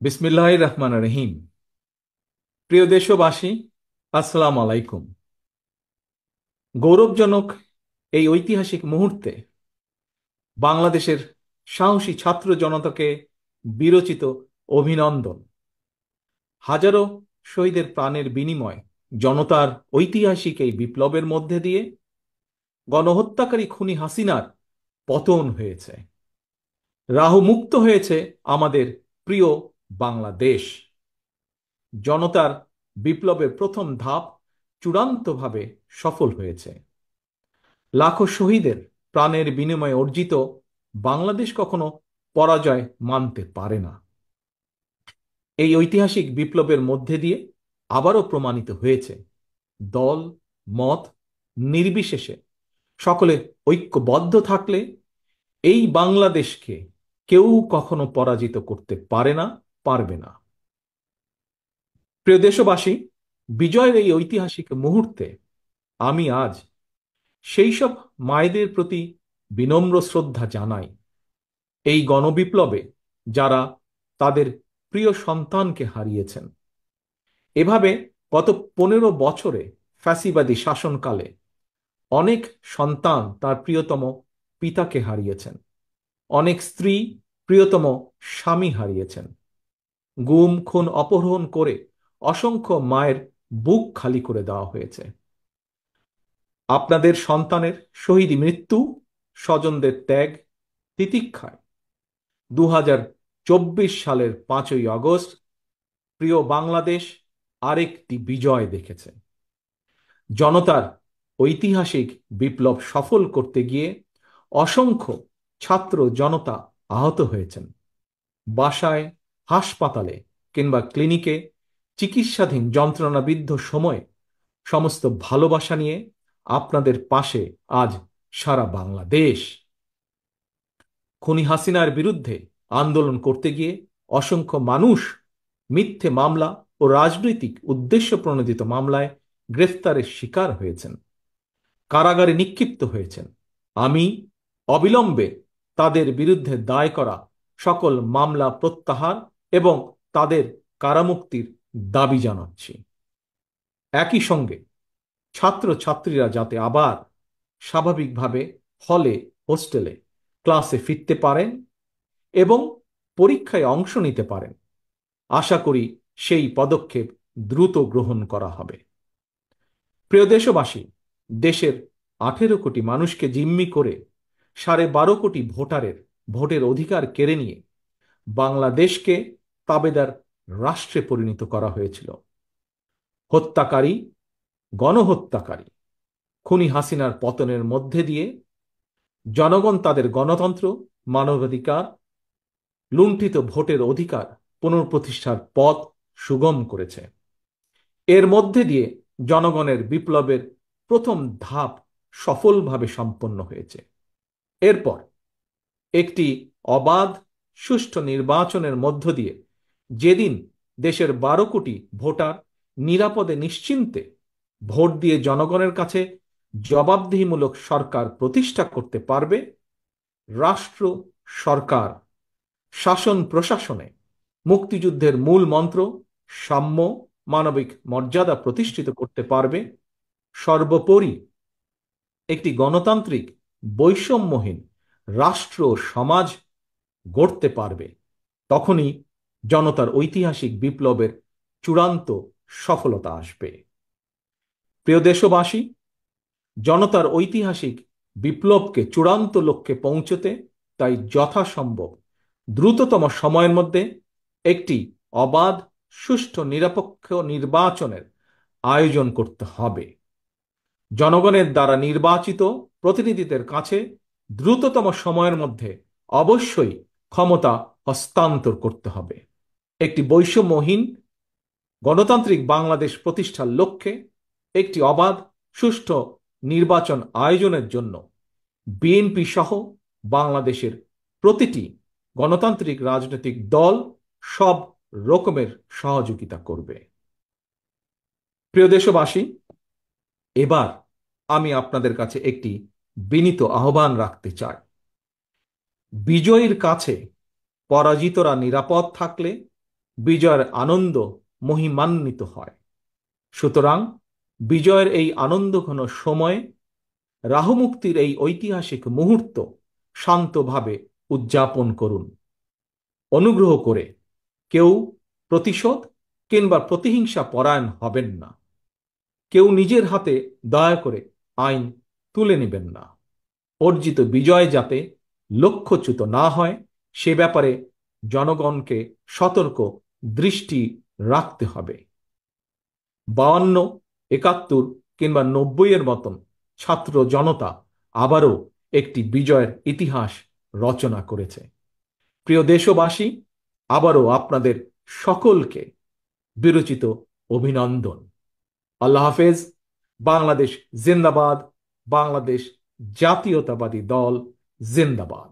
বিসমিল্লাহির রহমানির রহিম। প্রিয় দেশবাসী, আসসালামু আলাইকুম। গৌরবজনক এই ঐতিহাসিক মুহূর্তে বাংলাদেশের সাহসী ছাত্র জনতাকে বিরচিত অভিনন্দন। হাজারো শহীদের প্রাণের বিনিময় জনতার ঐতিহাসিক এই বিপ্লবের মধ্যে দিয়ে গণহত্যাকারী খুনি হাসিনার পতন হয়েছে, রাহু মুক্ত হয়েছে আমাদের প্রিয় বাংলাদেশ। জনতার বিপ্লবের প্রথম ধাপ চূড়ান্তভাবে সফল হয়েছে। লাখো শহীদের প্রাণের বিনিময়ে অর্জিত বাংলাদেশ কখনো পরাজয় মানতে পারে না। এই ঐতিহাসিক বিপ্লবের মধ্যে দিয়ে আবারও প্রমাণিত হয়েছে, দল মত নির্বিশেষে সকলে ঐক্যবদ্ধ থাকলে এই বাংলাদেশকে কেউ কখনো পরাজিত করতে পারে না, পারবে না। প্রিয় দেশবাসী, বিজয়ের এই ঐতিহাসিক মুহূর্তে আমি আজ সেই সব মায়েদের প্রতি বিনম্র শ্রদ্ধা জানাই, এই গণবিপ্লবে যারা তাদের প্রিয় সন্তানকে হারিয়েছেন। এভাবে গত 15 বছরে ফ্যাসিবাদী শাসনকালে অনেক সন্তান তার প্রিয়তম পিতাকে হারিয়েছেন, অনেক স্ত্রী প্রিয়তম স্বামী হারিয়েছেন। গুম খুন অপহরণ করে অসংখ্য মায়ের বুক খালি করে দেওয়া হয়েছে। আপনাদের সন্তানের শহীদ মৃত্যু, স্বজনদের ত্যাগ তিতিক্ষায় 2024 সালের 5ই আগস্ট প্রিয় বাংলাদেশ আরেকটি বিজয় দেখেছে। জনতার ঐতিহাসিক বিপ্লব সফল করতে গিয়ে অসংখ্য ছাত্র জনতা আহত হয়েছেন। বাসায়, হাসপাতালে কিংবা ক্লিনিকে চিকিৎসাধীন যন্ত্রণাবিদ্ধ সময়ে সমস্ত ভালোবাসা নিয়ে আপনাদের পাশে আজ সারা বাংলাদেশ। খুনি হাসিনার বিরুদ্ধে আন্দোলন করতে গিয়ে অসংখ্য মানুষ মিথ্যে মামলা ও রাজনৈতিক উদ্দেশ্য প্রণোদিত মামলায় গ্রেফতারের শিকার হয়েছেন, কারাগারে নিক্ষিপ্ত হয়েছেন। আমি অবিলম্বে তাদের বিরুদ্ধে দায় করা সকল মামলা প্রত্যাহার এবং তাদের কারামুক্তির দাবি জানাচ্ছি। একই সঙ্গে ছাত্রছাত্রীরা যাতে আবার স্বাভাবিকভাবে হলে, হোস্টেলে, ক্লাসে ফিরতে পারেন এবং পরীক্ষায় অংশ নিতে পারেন, আশা করি সেই পদক্ষেপ দ্রুত গ্রহণ করা হবে। প্রিয় দেশবাসী, দেশের 18 কোটি মানুষকে জিম্মি করে 12.5 কোটি ভোটারের ভোটের অধিকার কেড়ে নিয়ে বাংলাদেশকে তাবেদার রাষ্ট্রে পরিণত করা হয়েছিল। হত্যাকারী, গণহত্যাকারী খুনি হাসিনার পতনের মধ্যে দিয়ে জনগণ তাদের গণতন্ত্র, মানবাধিকার, লুণ্ঠিত ভোটের অধিকার পুনঃপ্রতিষ্ঠার পথ সুগম করেছে। এর মধ্যে দিয়ে জনগণের বিপ্লবের প্রথম ধাপ সফলভাবে সম্পন্ন হয়েছে। এরপর একটি অবাধ সুষ্ঠু নির্বাচনের মধ্য দিয়ে যেদিন দেশের 12 কোটি ভোটার নিরাপদে নিশ্চিন্তে ভোট দিয়ে জনগণের কাছে জবাবদিহিমূলক সরকার প্রতিষ্ঠা করতে পারবে, রাষ্ট্র, সরকার, শাসন প্রশাসনে মুক্তিযুদ্ধের মূল মন্ত্র সাম্য, মানবিক মর্যাদা প্রতিষ্ঠিত করতে পারবে, সর্বোপরি একটি গণতান্ত্রিক বৈষম্যহীন রাষ্ট্র সমাজ গড়তে পারবে, তখনই জনতার ঐতিহাসিক বিপ্লবের চূড়ান্ত সফলতা আসবে। প্রিয় দেশবাসী, জনতার ঐতিহাসিক বিপ্লবকে চূড়ান্ত লক্ষ্যে পৌঁছতে তাই যথাসম্ভব দ্রুততম সময়ের মধ্যে একটি অবাধ, সুষ্ঠু, নিরপেক্ষ নির্বাচনের আয়োজন করতে হবে। জনগণের দ্বারা নির্বাচিত প্রতিনিধিদের কাছে দ্রুততম সময়ের মধ্যে অবশ্যই ক্ষমতা হস্তান্তর করতে হবে। একটি বৈষম্যহীন গণতান্ত্রিক বাংলাদেশ প্রতিষ্ঠার লক্ষ্যে একটি অবাধ, সুষ্ঠু নির্বাচন আয়োজনের জন্য বিএনপি সহ বাংলাদেশের প্রতিটি গণতান্ত্রিক রাজনৈতিক দল সব রকমের সহযোগিতা করবে। প্রিয় দেশবাসী, এবার আমি আপনাদের কাছে একটি বিনীত আহ্বান রাখতে চাই। বিজয়ীর কাছে পরাজিতরা নিরাপদ থাকলে বিজয়ের আনন্দ মহিমান্বিত হয়। সুতরাং বিজয়ের এই আনন্দঘন সময়ে রাহুমুক্তির এই ঐতিহাসিক মুহূর্ত শান্তভাবে উদযাপন করুন। অনুগ্রহ করে কেউ প্রতিশোধ কিংবা প্রতিহিংসা পরায়ণ হবেন না। কেউ নিজের হাতে দয়া করে আইন তুলে নেবেন না। অর্জিত বিজয় যাতে লক্ষ্যচ্যুত না হয় সে ব্যাপারে জনগণকে সতর্ক দৃষ্টি রাখতে হবে। 52, 71 কিংবা 90-এর মতন ছাত্র জনতা আবারও একটি বিজয়ের ইতিহাস রচনা করেছে। প্রিয় দেশবাসী, আবারও আপনাদের সকলকে বিরচিত অভিনন্দন। আল্লাহ হাফেজ। বাংলাদেশ জিন্দাবাদ। বাংলাদেশ জাতীয়তাবাদী দল জিন্দাবাদ।